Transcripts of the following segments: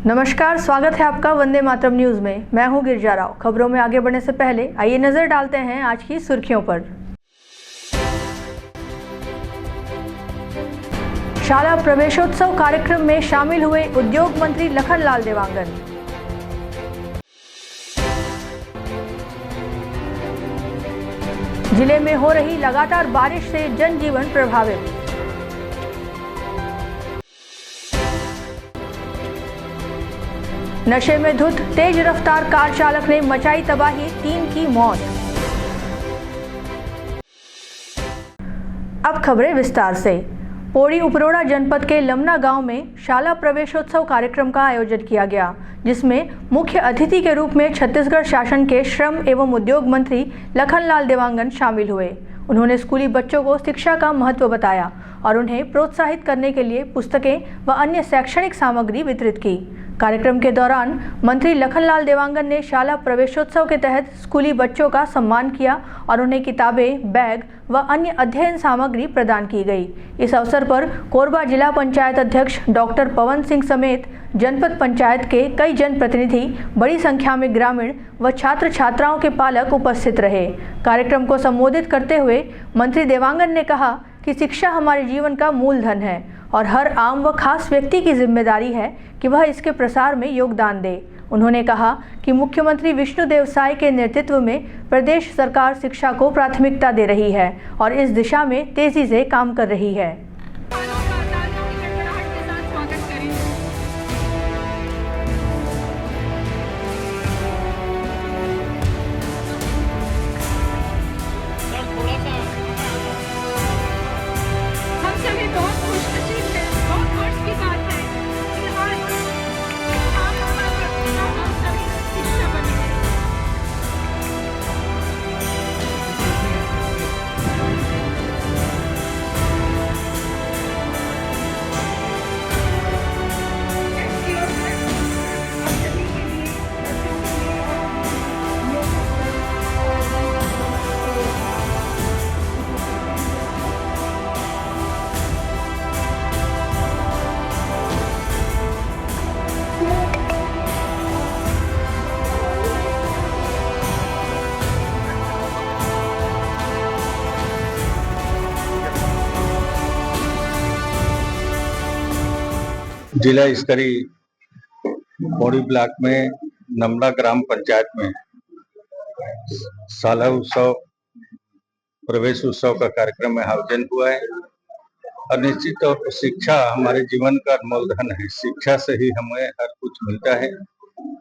नमस्कार, स्वागत है आपका वंदे मातरम न्यूज में। मैं हूं गिरिजा राव। खबरों में आगे बढ़ने से पहले आइए नजर डालते हैं आज की सुर्खियों पर। शाला प्रवेशोत्सव कार्यक्रम में शामिल हुए उद्योग मंत्री लखनलाल देवांगन। जिले में हो रही लगातार बारिश से जनजीवन प्रभावित। नशे में धुत तेज रफ्तार कार चालक ने मचाई तबाही, 3 की मौत। अब खबरें विस्तार से। पौड़ी उपरोड़ा जनपद के लमना गांव में शाला प्रवेशोत्सव कार्यक्रम का आयोजन किया गया, जिसमें मुख्य अतिथि के रूप में छत्तीसगढ़ शासन के श्रम एवं उद्योग मंत्री लखनलाल देवांगन शामिल हुए। उन्होंने स्कूली बच्चों को शिक्षा का महत्व बताया और उन्हें प्रोत्साहित करने के लिए पुस्तकें व अन्य शैक्षणिक सामग्री वितरित की। कार्यक्रम के दौरान मंत्री लखनलाल देवांगन ने शाला प्रवेशोत्सव के तहत स्कूली बच्चों का सम्मान किया और उन्हें किताबें, बैग व अन्य अध्ययन सामग्री प्रदान की गई। इस अवसर पर कोरबा जिला पंचायत अध्यक्ष डॉक्टर पवन सिंह समेत जनपद पंचायत के कई जनप्रतिनिधि, बड़ी संख्या में ग्रामीण व छात्र छात्राओं के पालक उपस्थित रहे। कार्यक्रम को संबोधित करते हुए मंत्री देवांगन ने कहा कि शिक्षा हमारे जीवन का मूलधन है और हर आम व खास व्यक्ति की जिम्मेदारी है कि वह इसके प्रसार में योगदान दे। उन्होंने कहा कि मुख्यमंत्री विष्णुदेव साय के नेतृत्व में प्रदेश सरकार शिक्षा को प्राथमिकता दे रही है और इस दिशा में तेजी से काम कर रही है। जिला स्तरीय पौड़ी ब्लॉक में नमला ग्राम पंचायत में शाला उत्सव प्रवेश उत्सव का कार्यक्रम में आयोजन हुआ है। और निश्चित तौर पर शिक्षा हमारे जीवन का अनमोल धन है। शिक्षा से ही हमें हर कुछ मिलता है।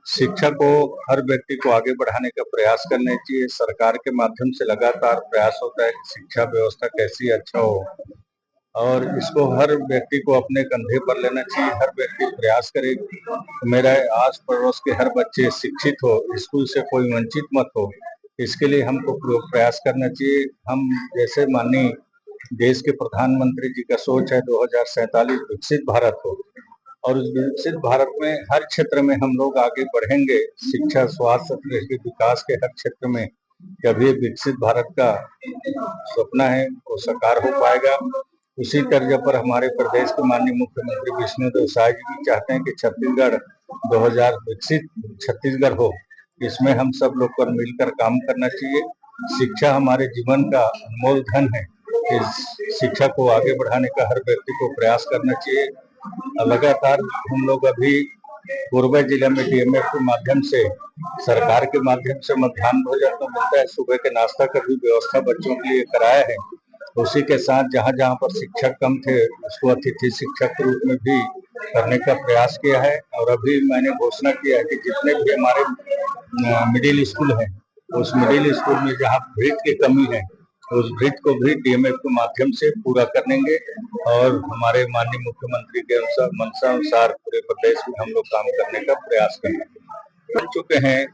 शिक्षा को हर व्यक्ति को आगे बढ़ाने का प्रयास करना चाहिए। सरकार के माध्यम से लगातार प्रयास होता है कि शिक्षा व्यवस्था कैसी अच्छा हो और इसको हर व्यक्ति को अपने कंधे पर लेना चाहिए। हर व्यक्ति प्रयास करे मेरा आस पड़ोस के हर बच्चे शिक्षित हो, स्कूल से कोई वंचित मत हो। इसके लिए हमको प्रयास करना चाहिए। हम जैसे माननीय देश के प्रधानमंत्री जी का सोच है 2047 विकसित भारत हो, और उस विकसित भारत में हर क्षेत्र में हम लोग आगे बढ़ेंगे। शिक्षा, स्वास्थ्य, विकास के हर क्षेत्र में कभी विकसित भारत का सपना है वो साकार हो पाएगा। उसी तर्ज पर हमारे प्रदेश के माननीय मुख्यमंत्री विष्णुदेव साय जी भी चाहते हैं कि छत्तीसगढ़ 2000 विकसित छत्तीसगढ़ हो। इसमें हम सब लोग को मिलकर काम करना चाहिए। शिक्षा हमारे जीवन का अनमोल धन है। इस शिक्षा को आगे बढ़ाने का हर व्यक्ति को प्रयास करना चाहिए। लगातार हम लोग अभी कोरबा जिला में डीएमएफ के माध्यम से, सरकार के माध्यम से मध्याह्न भोजन तो मिलता है, सुबह के नाश्ता का भी व्यवस्था बच्चों के लिए कराया है। उसी के साथ जहाँ जहाँ पर शिक्षक कम थे उसको अतिथि शिक्षक के रूप में भी करने का प्रयास किया है। और अभी मैंने घोषणा किया है कि जितने भी हमारे मिडिल स्कूल हैं उस मिडिल स्कूल में जहाँ भीड़ की कमी है उस भीड़ को भी डीएमएफ के माध्यम से पूरा करेंगे और हमारे माननीय मुख्यमंत्री के मंशा अनुसार पूरे प्रदेश में हम लोग काम करने का प्रयास करेंगे। बन चुके हैं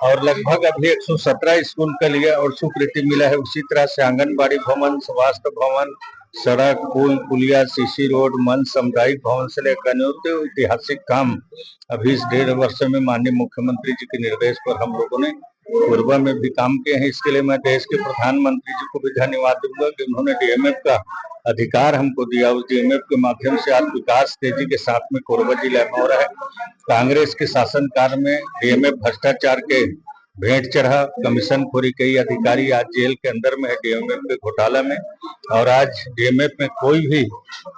और लगभग अभी 117 स्कूल के लिए और स्वीकृति मिला है। उसी तरह से आंगनबाड़ी भवन, स्वास्थ्य भवन, सड़क, पुल, पुलिया, सीसी रोड, मंच, सामुदायिक भवन से लेकर अनेक ऐतिहासिक काम अभी इस 1.5 वर्ष में माननीय मुख्यमंत्री जी के निर्देश पर हम लोगों ने कोरबा में भी काम किए हैं। इसके लिए मैं देश के प्रधानमंत्री जी को भी धन्यवाद दूंगा कि उन्होंने डीएमएफ का अधिकार हमको दिया। उस डीएमएफ के माध्यम से आज विकास तेजी के साथ में कोरबा जिला में हो रहा है। कांग्रेस के शासनकाल में डीएमएफ भ्रष्टाचार के भेंट चढ़ा, कमीशन खोरी, कई अधिकारी आज जेल के अंदर में है डीएमएफ के घोटाला में। और आज डीएमएफ में कोई भी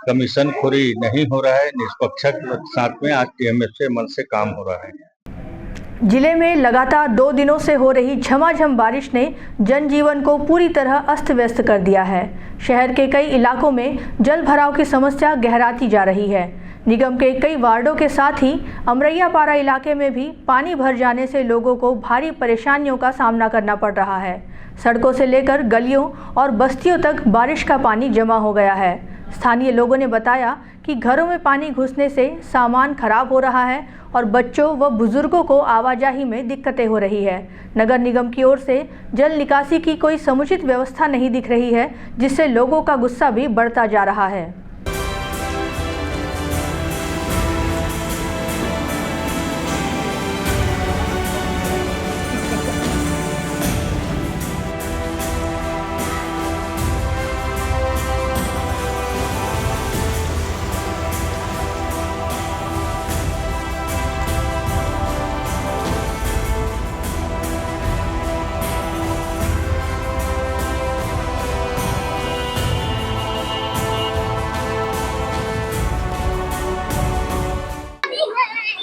कमीशन खोरी नहीं हो रहा है, निष्पक्षता के साथ में आज डीएमएफ से मन से काम हो रहा है। जिले में लगातार 2 दिनों से हो रही झमाझम बारिश ने जनजीवन को पूरी तरह अस्त व्यस्त कर दिया है। शहर के कई इलाकों में जल भराव की समस्या गहराती जा रही है। निगम के कई वार्डों के साथ ही अमरैयापाड़ा इलाके में भी पानी भर जाने से लोगों को भारी परेशानियों का सामना करना पड़ रहा है। सड़कों से लेकर गलियों और बस्तियों तक बारिश का पानी जमा हो गया है। स्थानीय लोगों ने बताया कि घरों में पानी घुसने से सामान खराब हो रहा है और बच्चों व बुजुर्गों को आवाजाही में दिक्कतें हो रही है। नगर निगम की ओर से जल निकासी की कोई समुचित व्यवस्था नहीं दिख रही है, जिससे लोगों का गुस्सा भी बढ़ता जा रहा है।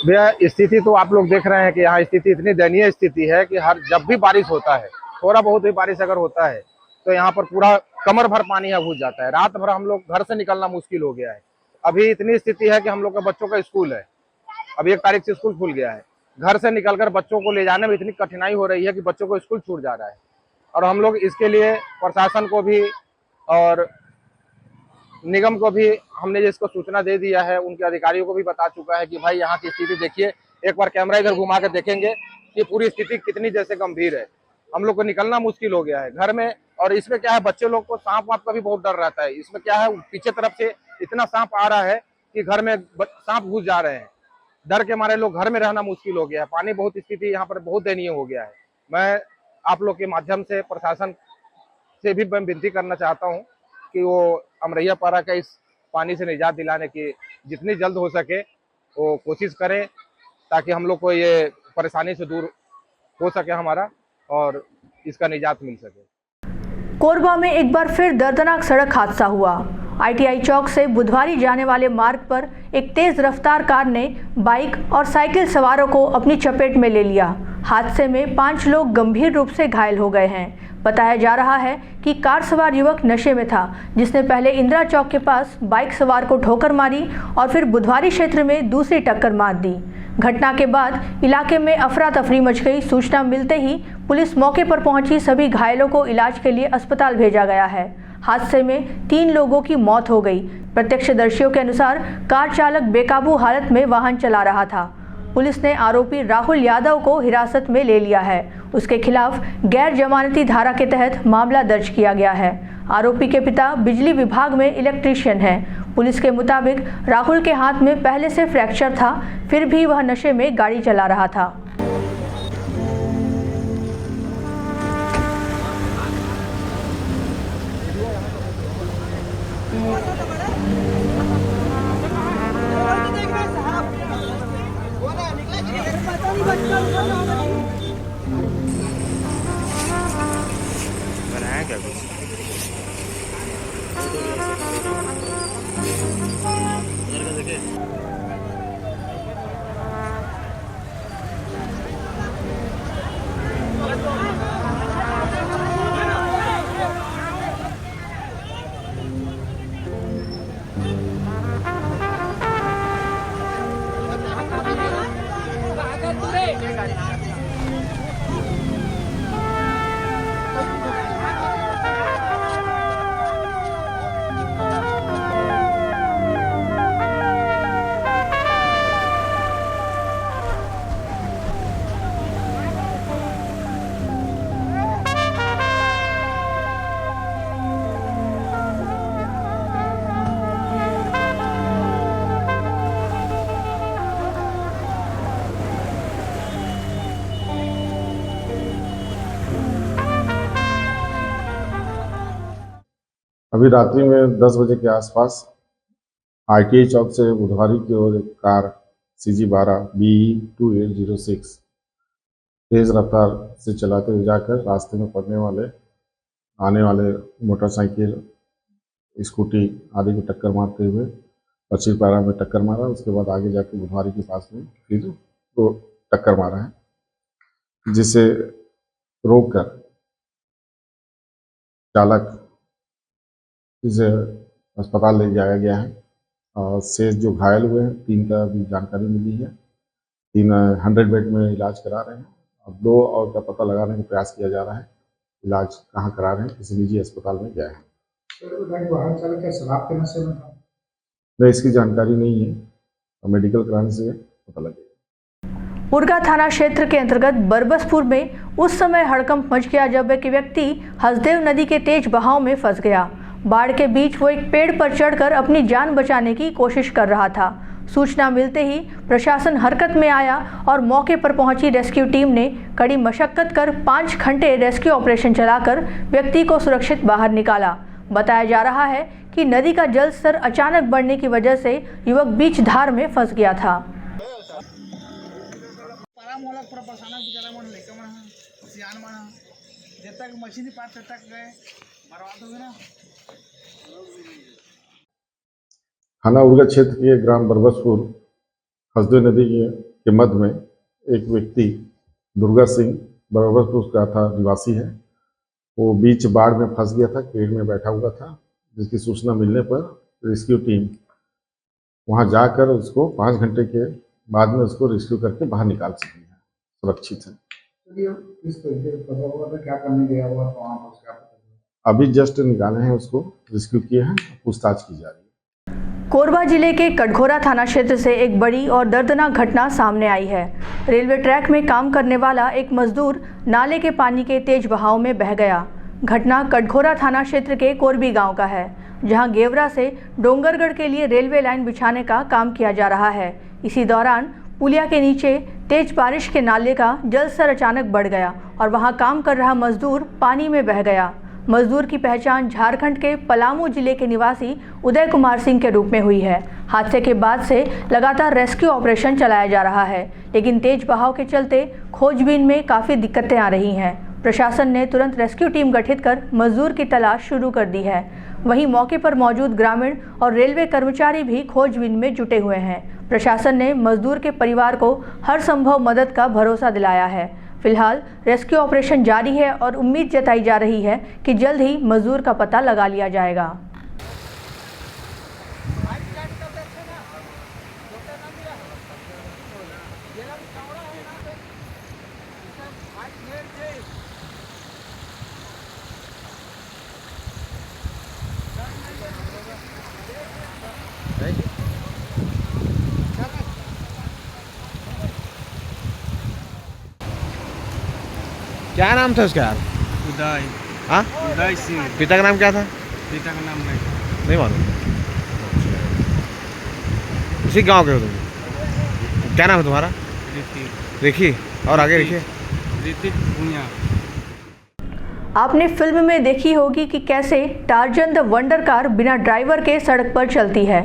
भैया स्थिति तो आप लोग देख रहे हैं कि यहाँ स्थिति इतनी दयनीय स्थिति है कि हर जब भी बारिश होता है, थोड़ा बहुत भी बारिश अगर होता है तो यहाँ पर पूरा कमर भर पानी यहाँ घुस जाता है। रात भर हम लोग घर से निकलना मुश्किल हो गया है। अभी इतनी स्थिति है कि हम लोग के बच्चों का स्कूल है, अभी 1 तारीख से स्कूल खुल गया है। घर से निकलकर बच्चों को ले जाने में इतनी कठिनाई हो रही है कि बच्चों को स्कूल छूट जा रहा है। और हम लोग इसके लिए प्रशासन को भी और निगम को भी हमने जिसको सूचना दे दिया है, उनके अधिकारियों को भी बता चुका है कि भाई यहाँ की स्थिति देखिए, एक बार कैमरा इधर घुमा कर देखेंगे कि पूरी स्थिति कितनी जैसे गंभीर है। हम लोग को निकलना मुश्किल हो गया है घर में। और इसमें क्या है, बच्चे लोग को सांप वाप का भी बहुत डर रहता है। इसमें क्या है, पीछे तरफ से इतना सांप आ रहा है कि घर में सांप घुस जा रहे हैं। डर के मारे लोग घर में रहना मुश्किल हो गया है। पानी बहुत स्थिति यहाँ पर बहुत दयनीय हो गया है। मैं आप लोग के माध्यम से प्रशासन से भी मैं विनती करना चाहता हूँ कि वो अमरैयापाड़ा का इस पानी से निजात दिलाने की जितनी जल्द हो सके वो कोशिश करें, ताकि हम लोग को ये परेशानी से दूर हो सके हमारा और इसका निजात मिल सके। कोरबा में एक बार फिर दर्दनाक सड़क हादसा हुआ। आईटीआई चौक से बुधवारी जाने वाले मार्ग पर एक तेज रफ्तार कार ने बाइक और साइकिल सवारों को अपनी चपेट में ले लिया। हादसे में 5 लोग गंभीर रूप से घायल हो गए हैं। बताया जा रहा है कि कार सवार युवक नशे में था, जिसने पहले इंदिरा चौक के पास बाइक सवार को ठोकर मारी और फिर बुधवारी क्षेत्र में दूसरी टक्कर मार दी। घटना के बाद इलाके में अफरा तफरी मच गई। सूचना मिलते ही पुलिस मौके पर पहुंची। सभी घायलों को इलाज के लिए अस्पताल भेजा गया है। हादसे में 3 लोगों की मौत हो गई। प्रत्यक्षदर्शियों के अनुसार कार चालक बेकाबू हालत में वाहन चला रहा था। पुलिस ने आरोपी राहुल यादव को हिरासत में ले लिया है। उसके खिलाफ गैर जमानती धारा के तहत मामला दर्ज किया गया है। आरोपी के पिता बिजली विभाग में इलेक्ट्रीशियन हैं। पुलिस के मुताबिक राहुल के हाथ में पहले से फ्रैक्चर था, फिर भी वह नशे में गाड़ी चला रहा था। बनाया क्या कुछ? अभी रात्रि में 10 बजे के आसपास ITI चौक से बुधवारी की ओर एक कार CG12 BE2806 तेज रफ्तार से चलाते हुए जाकर रास्ते में आने वाले मोटरसाइकिल, स्कूटी आदि को टक्कर मारते हुए पश्चिम पारा में टक्कर मारा। उसके बाद आगे जाके बुधवारी के पास में फिर तो टक्कर मारा है, जिसे रोककर चालक इसे अस्पताल ले जाया गया है। और शेष जो घायल हुए हैं 3 का भी जानकारी मिली है। 3 100 बेड में इलाज करा रहे हैं और 2 और का पता लगाने का प्रयास किया जा रहा है। इलाज कहाँ करा रहे हैं, किसी निजी अस्पताल में गया है। वाहन चालक क्या शराब के नशे में था? नहीं, इसकी जानकारी नहीं है, मेडिकल कराने से पता लगेगा। उरगा थाना क्षेत्र के अंतर्गत बरबसपुर में उस समय हड़कंप मच गया जब एक व्यक्ति हसदेव नदी के तेज बहाव में फंस गया। बाढ़ के बीच वो एक पेड़ पर चढ़कर अपनी जान बचाने की कोशिश कर रहा था। सूचना मिलते ही प्रशासन हरकत में आया और मौके पर पहुंची रेस्क्यू टीम ने कड़ी मशक्कत कर 5 घंटे रेस्क्यू ऑपरेशन चलाकर व्यक्ति को सुरक्षित बाहर निकाला। बताया जा रहा है कि नदी का जल स्तर अचानक बढ़ने की वजह से युवक बीच धार में फंस गया था। थाना उरगा क्षेत्र के ग्राम बरबसपुर हसदेव नदी के मध्य में एक व्यक्ति दुर्गा सिंह बरबसपुर का था निवासी है। वो बीच बाढ़ में फंस गया था, पेड़ में बैठा हुआ था, जिसकी सूचना मिलने पर रेस्क्यू टीम वहां जाकर उसको 5 घंटे के बाद में उसको रेस्क्यू करके बाहर निकाल सकी है, सुरक्षित है। क्या करने गया हुआ तो वहाँ पर अभी जस्ट निकाले हैं, उसको रेस्क्यू किए हैं, पूछताछ की जा रही है। कोरबा जिले के कटघोरा थाना क्षेत्र से एक बड़ी और दर्दनाक घटना सामने आई है। रेलवे ट्रैक में काम करने वाला एक मजदूर नाले के पानी के तेज बहाव में बह गया। घटना कटघोरा थाना क्षेत्र के कोरबी गांव का है, जहां गेवरा से डोंगरगढ़ के लिए रेलवे लाइन बिछाने का काम किया जा रहा है। इसी दौरान पुलिया के नीचे तेज बारिश के नाले का जल स्तर अचानक बढ़ गया और वहां काम कर रहा मजदूर पानी में बह गया। मजदूर की पहचान झारखंड के पलामू जिले के निवासी उदय कुमार सिंह के रूप में हुई है। हादसे के बाद से लगातार रेस्क्यू ऑपरेशन चलाया जा रहा है, लेकिन तेज बहाव के चलते खोजबीन में काफ़ी दिक्कतें आ रही हैं। प्रशासन ने तुरंत रेस्क्यू टीम गठित कर मजदूर की तलाश शुरू कर दी है। वहीं मौके पर मौजूद ग्रामीण और रेलवे कर्मचारी भी खोजबीन में जुटे हुए हैं। प्रशासन ने मजदूर के परिवार को हर संभव मदद का भरोसा दिलाया है। फिलहाल रेस्क्यू ऑपरेशन जारी है और उम्मीद जताई जा रही है कि जल्द ही मजदूर का पता लगा लिया जाएगा। क्या नाम था उसका यार? उदय। हाँ, उदय सिंह। पिता का नाम क्या था? पिता का नाम नहीं। नहीं मालूम। उसी गांव के हो तुम? क्या नाम है तुम्हारा? ऋतिक। देखिए और आगे लिखिए। ऋतिक भूया। आपने फिल्म में देखी होगी कि कैसे टार्जन द वंडर कार बिना ड्राइवर के सड़क पर चलती है।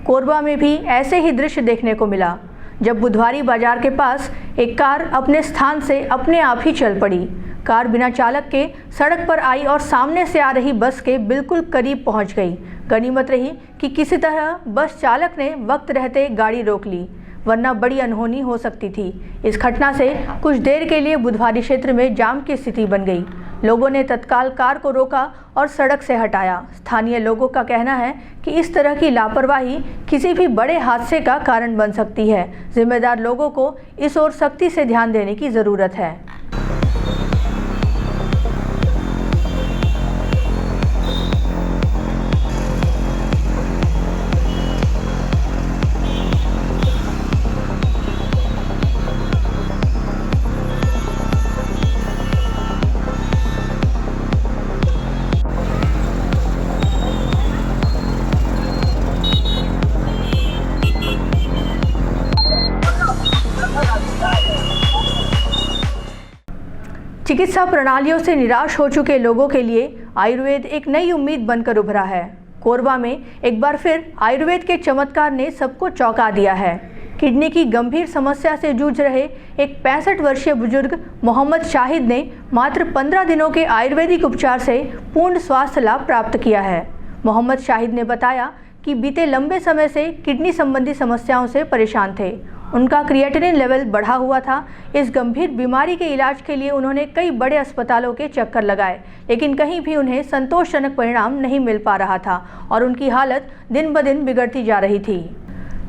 कोरबा में भी ऐसे ही दृश्य देखने को मिला, जब बुधवारी बाजार के पास एक कार अपने स्थान से अपने आप ही चल पड़ी। कार बिना चालक के सड़क पर आई और सामने से आ रही बस के बिल्कुल करीब पहुंच गई। गनीमत रही कि किसी तरह बस चालक ने वक्त रहते गाड़ी रोक ली, वरना बड़ी अनहोनी हो सकती थी। इस घटना से कुछ देर के लिए बुधवारी क्षेत्र में जाम की स्थिति बन गई। लोगों ने तत्काल कार को रोका और सड़क से हटाया। स्थानीय लोगों का कहना है कि इस तरह की लापरवाही किसी भी बड़े हादसे का कारण बन सकती है। जिम्मेदार लोगों को इस ओर सख्ती से ध्यान देने की ज़रूरत है। चिकित्सा प्रणालियों से निराश हो चुके लोगों के लिए आयुर्वेद एक नई उम्मीद बनकर उभरा है। कोरबा में एक बार फिर आयुर्वेद के चमत्कार ने सबको चौंका दिया है। किडनी की गंभीर समस्या से जूझ रहे एक 65 वर्षीय बुजुर्ग मोहम्मद शाहिद ने मात्र 15 दिनों के आयुर्वेदिक उपचार से पूर्ण स्वास्थ्य लाभ प्राप्त किया है। मोहम्मद शाहिद ने बताया कि बीते लंबे समय से किडनी संबंधी समस्याओं से परेशान थे। उनका क्रिएटिनिन लेवल बढ़ा हुआ था। इस गंभीर बीमारी के इलाज के लिए उन्होंने कई बड़े अस्पतालों के चक्कर लगाए, लेकिन कहीं भी उन्हें संतोषजनक परिणाम नहीं मिल पा रहा था और उनकी हालत दिन ब दिन बिगड़ती जा रही थी।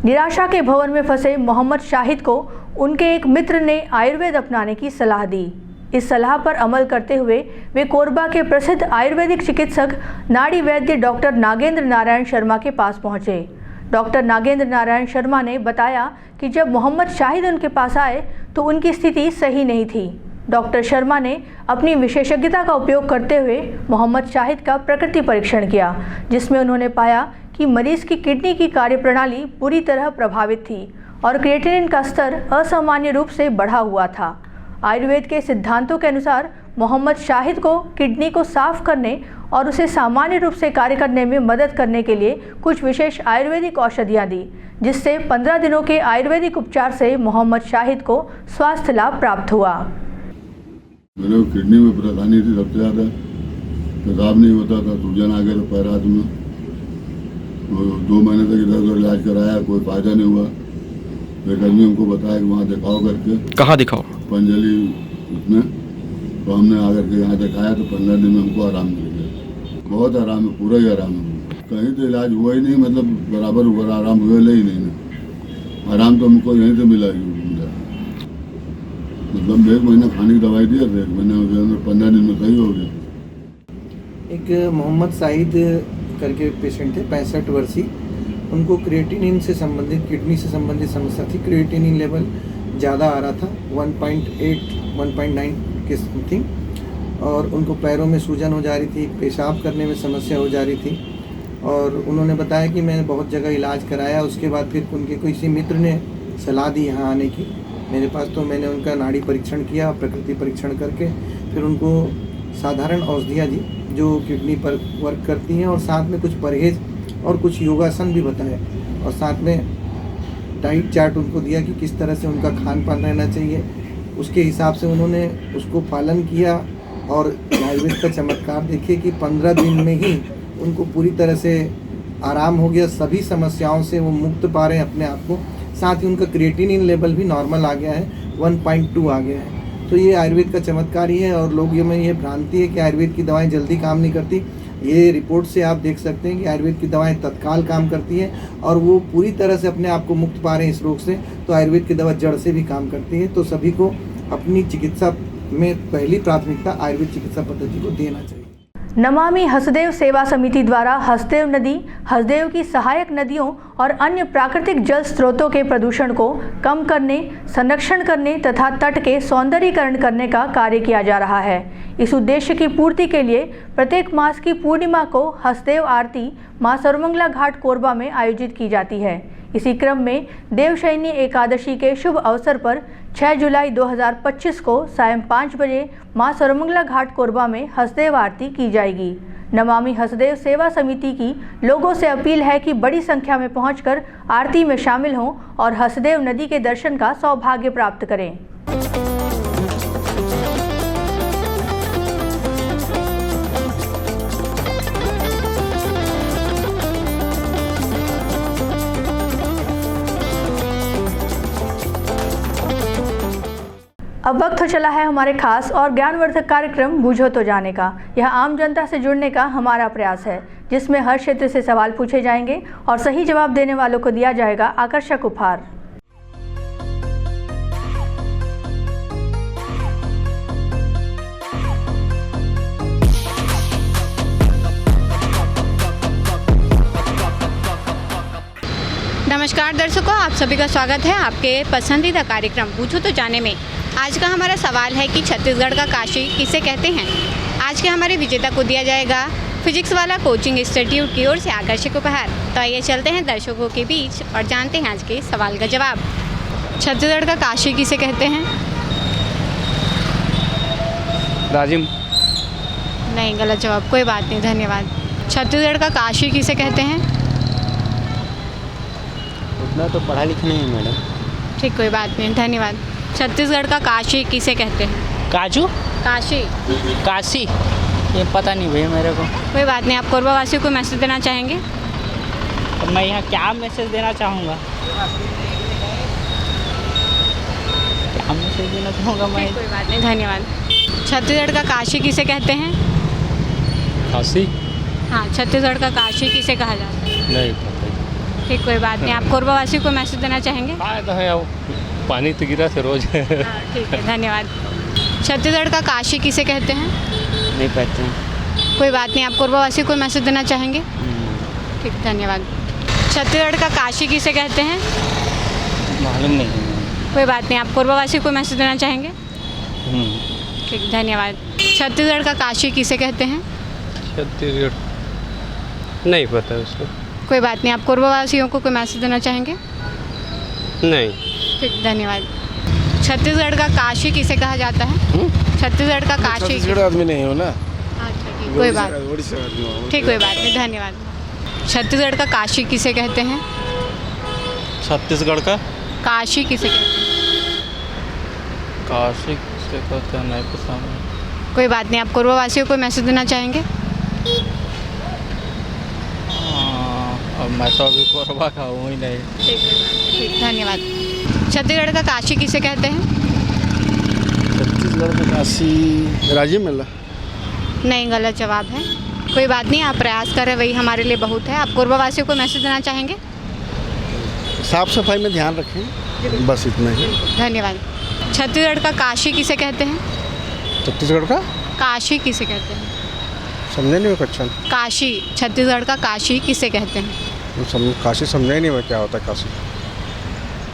निराशा के भंवर में फंसे मोहम्मद शाहिद को उनके एक मित्र ने आयुर्वेद अपनाने की सलाह दी। इस सलाह पर अमल करते हुए वे कोरबा के प्रसिद्ध आयुर्वेदिक चिकित्सक नाड़ी वैद्य डॉक्टर नागेंद्र नारायण शर्मा के पास पहुंचे। डॉक्टर नागेंद्र नारायण शर्मा ने बताया कि जब मोहम्मद शाहिद उनके पास आए तो उनकी स्थिति सही नहीं थी। डॉक्टर शर्मा ने अपनी विशेषज्ञता का उपयोग करते हुए मोहम्मद शाहिद का प्रकृति परीक्षण किया, जिसमें उन्होंने पाया कि मरीज की किडनी की कार्यप्रणाली पूरी तरह प्रभावित थी और क्रिएटिनिन का स्तर असामान्य रूप से बढ़ा हुआ था। आयुर्वेद के सिद्धांतों के अनुसार मोहम्मद शाहिद को किडनी को साफ करने और उसे सामान्य रूप से कार्य करने में मदद करने के लिए कुछ विशेष आयुर्वेदिक औषधियाँ दी, जिससे 15 दिनों के आयुर्वेदिक उपचार से मोहम्मद शाहिद को स्वास्थ्य लाभ प्राप्त हुआ। मेरे को किडनी में परेशानी थी सबसे ज़्यादा, पेशाब नहीं होता था, सूजन आ गया था पैर हाथ में। 2 महीने तक इधर उधर इलाज कराया, कोई फायदा नहीं हुआ। एक आदमी हमको बताया कि वहाँ दिखाओ करके। कहाँ दिखाओ? पंजली उसमें। तो हमने आकर के यहाँ दिखाया तो 15 दिन में हमको आराम मिल गया। बहुत आराम है, पूरा ही आराम है। कहीं तो इलाज हुआ ही नहीं, मतलब बराबर हुआ, आराम हुआ ही नहीं ना। आराम तो हमको यहीं से मिला ही, मतलब 1 महीना खाने की दवाई दी, 1 महीने 15 दिन में सही हो गया। एक मोहम्मद शाहिद करके पेशेंट थे, 65 वर्षीय। उनको क्रिएटिनिन से संबंधित, किडनी से संबंधित समस्या थी। क्रिएटिनिन लेवल ज़्यादा आ रहा था, 1.8 1.9 के समथिंग, और उनको पैरों में सूजन हो जा रही थी, पेशाब करने में समस्या हो जा रही थी। और उन्होंने बताया कि मैंने बहुत जगह इलाज कराया। उसके बाद फिर उनके किसी मित्र ने सलाह दी यहाँ आने की मेरे पास, तो मैंने उनका नाड़ी परीक्षण किया, प्रकृति परीक्षण करके फिर उनको साधारण औषधियाँ दी जो किडनी पर वर्क करती हैं, और साथ में कुछ परहेज और कुछ योगासन भी बताए, और साथ में डाइट चार्ट उनको दिया कि किस तरह से उनका खान पान रहना चाहिए। उसके हिसाब से उन्होंने उसको पालन किया और आयुर्वेद का चमत्कार देखिए कि 15 दिन में ही उनको पूरी तरह से आराम हो गया। सभी समस्याओं से वो मुक्त पा रहे हैं अपने आप को। साथ ही उनका क्रिएटिनिन लेवल भी नॉर्मल आ गया है, 1.2 आ गया है। तो ये आयुर्वेद का चमत्कार ही है। और लोगों में ये भ्रांति है कि आयुर्वेद की दवाएं जल्दी काम नहीं करती। ये रिपोर्ट से आप देख सकते हैं कि आयुर्वेद की दवाएं तत्काल काम करती हैं और वो पूरी तरह से अपने आप को मुक्त पा रहे हैं इस रोग से। तो आयुर्वेद की दवा जड़ से भी काम करती है। तो सभी को अपनी चिकित्सा में पहली प्राथमिकता आयुर्वेद चिकित्सा पद्धति को देना चाहिए। नमामि हसदेव सेवा समिति द्वारा हसदेव नदी, हसदेव की सहायक नदियों और अन्य प्राकृतिक जल स्रोतों के प्रदूषण को कम करने, संरक्षण करने तथा तट के सौंदर्यीकरण करने का कार्य किया जा रहा है। इस उद्देश्य की पूर्ति के लिए प्रत्येक मास की पूर्णिमा को हसदेव आरती मां सर्वमंगला घाट कोरबा में आयोजित की जाती है। इसी क्रम में देवशयनी एकादशी के शुभ अवसर पर 6 जुलाई 2025 को सायं 5 बजे मां सर्वमंगला घाट कोरबा में हसदेव आरती की जाएगी। नमामि हसदेव सेवा समिति की लोगों से अपील है कि बड़ी संख्या में पहुंचकर आरती में शामिल हों और हसदेव नदी के दर्शन का सौभाग्य प्राप्त करें। अब वक्त हो चला है हमारे खास और ज्ञानवर्धक कार्यक्रम बूझो तो जाने का। यह आम जनता से जुड़ने का हमारा प्रयास है, जिसमें हर क्षेत्र से सवाल पूछे जाएंगे और सही जवाब देने वालों को दिया जाएगा आकर्षक उपहार। नमस्कार दर्शकों, आप सभी का स्वागत है आपके पसंदीदा कार्यक्रम पूछो तो जाने में। आज का हमारा सवाल है कि छत्तीसगढ़ का काशी किसे कहते हैं। आज के हमारे विजेता को दिया जाएगा फिजिक्स वाला कोचिंग इंस्टीट्यूट की ओर से आकर्षक उपहार। तो आइए चलते हैं दर्शकों के बीच और जानते हैं आज के सवाल का जवाब। छत्तीसगढ़ का काशी किसे कहते हैं? राजिम। नहीं, गलत जवाब। कोई बात नहीं, धन्यवाद। छत्तीसगढ़ का काशी किसे कहते हैं? उतना तो पढ़ा लिखा नहीं है मैडम। ठीक, कोई बात नहीं, धन्यवाद। छत्तीसगढ़ का काशी किसे कहते हैं? काजू काशी। काशी ये पता नहीं भैया मेरे को। कोई बात नहीं, आप कोरबा वासियों को मैसेज देना चाहेंगे? अब मैं यहाँ क्या मैसेज देना चाहूँगा, क्या मैसेज देना चाहूँगा मैं? ठीक, कोई बात नहीं, धन्यवाद। छत्तीसगढ़ का काशी किसे कहते हैं? काशी हाँ, छत्तीसगढ़ का काशी किसे कहा जाता है? नहीं पता। ठीक, कोई बात नहीं, आप कोरबा वासियों को मैसेज देना चाहेंगे? फायदा है पानी तो गिरा से रोज हाँ, ठीक है, धन्यवाद। छत्तीसगढ़ का काशी किसे कहते हैं? नहीं पता है। कोई बात नहीं, आप कोरबा वासियों को मैसेज देना चाहेंगे? ठीक, धन्यवाद। छत्तीसगढ़ का काशी किसे कहते हैं? मालूम नहीं है। कोई बात नहीं, आप कोरबा वासियों को मैसेज देना चाहेंगे? ठीक, धन्यवाद। छत्तीसगढ़ का काशी किसे कहते हैं? छत्तीसगढ़ नहीं पता उसको। कोई बात नहीं, आप कोरबा वासियों को कोई मैसेज देना चाहेंगे? नहीं। ठीक, धन्यवाद। छत्तीसगढ़ का काशी किसे कहा जाता है? छत्तीसगढ़ का काशी। छत्तीसगढ़ आदमी नहीं हो ना। अच्छा, ठीक, कोई बात। ओडिशा आदमी हो। ठीक, कोई बात नहीं, धन्यवाद। छत्तीसगढ़ का काशी किसे कहते हैं? छत्तीसगढ़ का काशी किसे कहते हैं? काशी से कहते हैं, नहीं पता। कोई बात नहीं, आप कोरबा वासियों को मैसेज देना चाहेंगे? अब मैं तो अभी कोरबा का हूँ ही नहीं। ठीक, धन्यवाद। छत्तीसगढ़ का काशी किसे कहते हैं? छत्तीसगढ़ का काशी राजीव मेला। नहीं, गलत जवाब है। कोई बात नहीं, आप प्रयास कर रहे हैं, वही हमारे लिए बहुत है। आप कोरबा वासियों को मैसेज देना चाहेंगे? साफ सफाई में ध्यान रखें, बस इतना ही। धन्यवाद। छत्तीसगढ़ का काशी किसे कहते हैं? छत्तीसगढ़ का काशी किसे कहते हैं? समझे नहीं क्वेश्चन। काशी, छत्तीसगढ़ का काशी किसे कहते हैं? काशी समझे नहीं मैं क्या होता है काशी।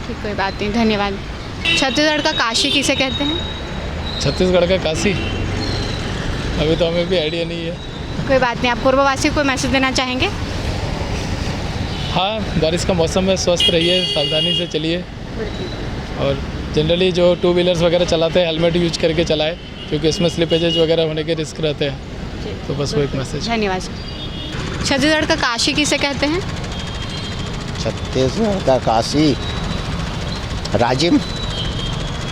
ठीक, कोई बात नहीं, धन्यवाद। छत्तीसगढ़ का काशी किसे कहते हैं? छत्तीसगढ़ का काशी अभी तो हमें भी आइडिया नहीं है। कोई बात नहीं, आप कोरबा वासियों को मैसेज देना चाहेंगे? हाँ, बारिश का मौसम है, स्वस्थ रहिए, सावधानी से चलिए और जनरली जो टू व्हीलर्स वगैरह चलाते हैं हेलमेट यूज करके चलाएं, क्योंकि इसमें स्लिपेजेज वगैरह होने के रिस्क रहते हैं। तो बस वो एक मैसेज। धन्यवाद। छत्तीसगढ़ का काशी किसे कहते हैं? छत्तीसगढ़ का काशी राजिम।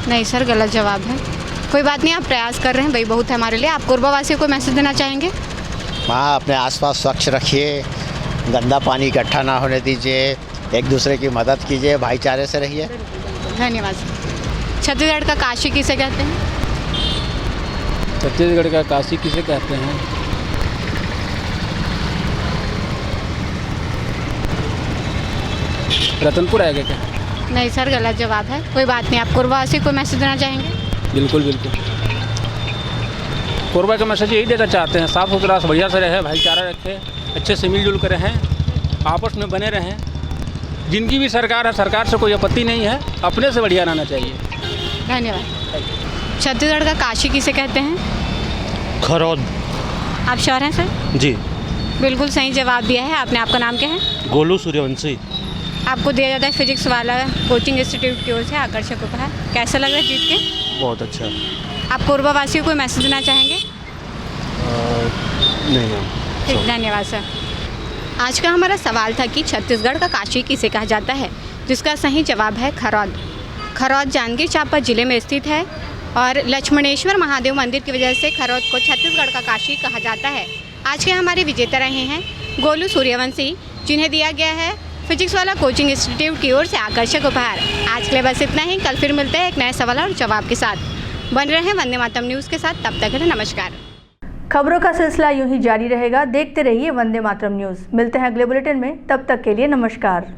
नहीं सर, गलत जवाब है। कोई बात नहीं, आप प्रयास कर रहे हैं, वही बहुत है हमारे लिए। आप कोरबा वासियों को मैसेज देना चाहेंगे? हाँ, अपने आसपास स्वच्छ रखिए, गंदा पानी इकट्ठा ना होने दीजिए, एक दूसरे की मदद कीजिए, भाईचारे से रहिए। धन्यवाद। छत्तीसगढ़ का काशी किसे कहते हैं? छत्तीसगढ़ का काशी किसे कहते हैं? रतनपुर आएगा क्या? नहीं सर, गलत जवाब है। कोई बात नहीं, आप कोरबा वासियों को मैसेज देना चाहेंगे? बिल्कुल बिल्कुल। कोरबा का मैसेज यही देना चाहते हैं, साफ़ सुथरा बढ़िया से रहे, भाईचारा रखें, अच्छे से मिलजुल कर रहें, आपस में बने रहें। जिनकी भी सरकार है, सरकार से कोई आपत्ति नहीं है, अपने से बढ़िया रहना चाहिए। धन्यवाद। छत्तीसगढ़ का काशी किसे कहते हैं? खरौद। आप श्योर हैं सर? जी बिल्कुल सही जवाब दिया है आपने। आपका नाम क्या है? गोलू सूर्यवंशी। आपको दिया जाता है फिजिक्स वाला कोचिंग इंस्टीट्यूट की ओर से आकर्षक उपहार। कैसा लग रहा है जीत के? बहुत अच्छा। आप कोरबा वासियों को मैसेज देना चाहेंगे? नहीं मैम। ठीक, धन्यवाद सर। आज का हमारा सवाल था कि छत्तीसगढ़ का काशी किसे कहा जाता है, जिसका सही जवाब है खरौद। खरौद जांजगीर चांपा जिले में स्थित है और लक्ष्मणेश्वर महादेव मंदिर की वजह से खरौद को छत्तीसगढ़ का काशी कहा जाता है। आज के हमारे विजेता रहे हैं गोलू सूर्यवंशी, जिन्हें दिया गया है फिजिक्स वाला कोचिंग इंस्टीट्यूट की ओर से आकर्षक उपहार। आज के लिए बस इतना ही। कल फिर मिलते हैं एक नए सवाल और जवाब के साथ। बन रहे हैं वंदे मातरम न्यूज़ के साथ। तब तक के लिए नमस्कार। खबरों का सिलसिला यूं ही जारी रहेगा। देखते रहिए वंदे मातरम न्यूज़। मिलते हैं अगले बुलेटिन में, तब तक के लिए नमस्कार।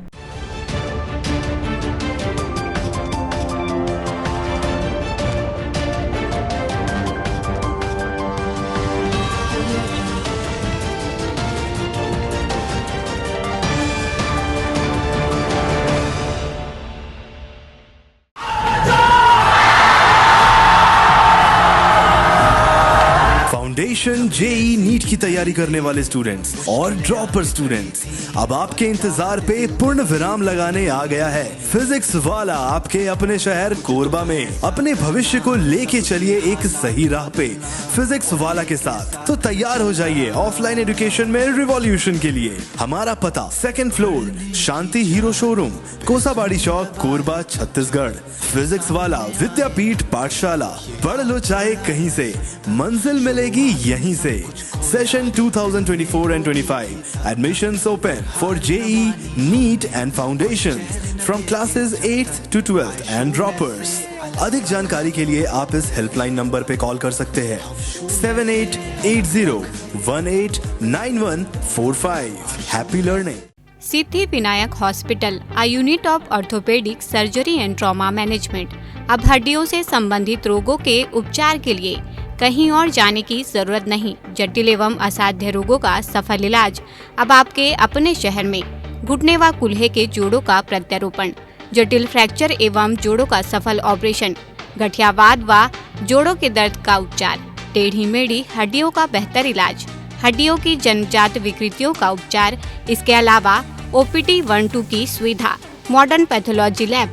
फाउंडेशन, जेई, नीट की तैयारी करने वाले स्टूडेंट्स और ड्रॉपर स्टूडेंट्स, अब आपके इंतजार पे पूर्ण विराम लगाने आ गया है फिजिक्स वाला आपके अपने शहर कोरबा में। अपने भविष्य को लेके चलिए एक सही राह पे फिजिक्स वाला के साथ। तो तैयार हो जाइए ऑफलाइन एजुकेशन में रिवॉल्यूशन के लिए। हमारा पता 2nd फ्लोर, शांति हीरो शोरूम, कोसाबाड़ी चौक, कोरबा, छत्तीसगढ़। फिजिक्स वाला विद्यापीठ पाठशाला। पढ़ लो चाहे कहीं से, मंजिल मिलेगी यहीं से। Session 2024 and 25 admissions open for JEE, NEET and Foundations from classes 8th to 12th and droppers। अधिक जानकारी के लिए आप इस हेल्पलाइन नंबर पे कॉल कर सकते हैं 7880189145। Happy learning. Siddhi Vinayak hospital, a unit of orthopedic surgery and trauma management। अब हड्डियों से संबंधित रोगों के उपचार के लिए कहीं और जाने की जरूरत नहीं। जटिल एवं असाध्य रोगों का सफल इलाज अब आपके अपने शहर में। घुटने व कूल्हे के जोड़ों का प्रत्यारोपण, जटिल फ्रैक्चर एवं जोड़ों का सफल ऑपरेशन, गठियावाद व जोड़ों के दर्द का उपचार, टेढ़ी मेढ़ी हड्डियों का बेहतर इलाज, हड्डियों की जन्मजात विकृतियों का उपचार। इसके अलावा OPT 1-2 की सुविधा, modern pathology lab,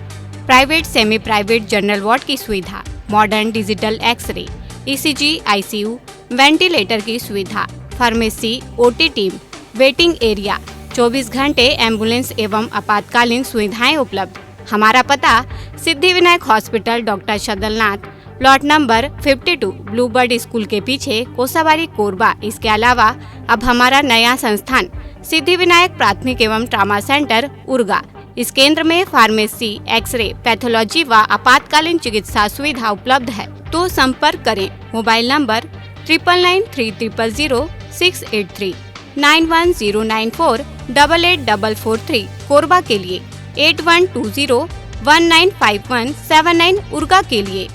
private semi private general ward की सुविधा, modern digital x-ray, ECG, ICU, ventilator की सुविधा, pharmacy, OT team, waiting area, 24 घंटे एम्बुलेंस एवं आपातकालीन सुविधाएं उपलब्ध। हमारा पता Siddhi Vinayak hospital, doctor Shadalnath, plot number 52, bluebird school के पीछे, कोसाबाड़ी, कोरबा। इसके अलावा अब हमारा नया संस्थान सिद्धि विनायक प्राथमिक एवं ट्रामा सेंटर, उर्गा। इस केंद्र में फार्मेसी, एक्सरे, पैथोलॉजी व आपातकालीन चिकित्सा सुविधा उपलब्ध है। तो संपर्क करें मोबाइल नंबर 9993000683, 9109488443 कोरबा के लिए, 8120195179 उर्गा के लिए।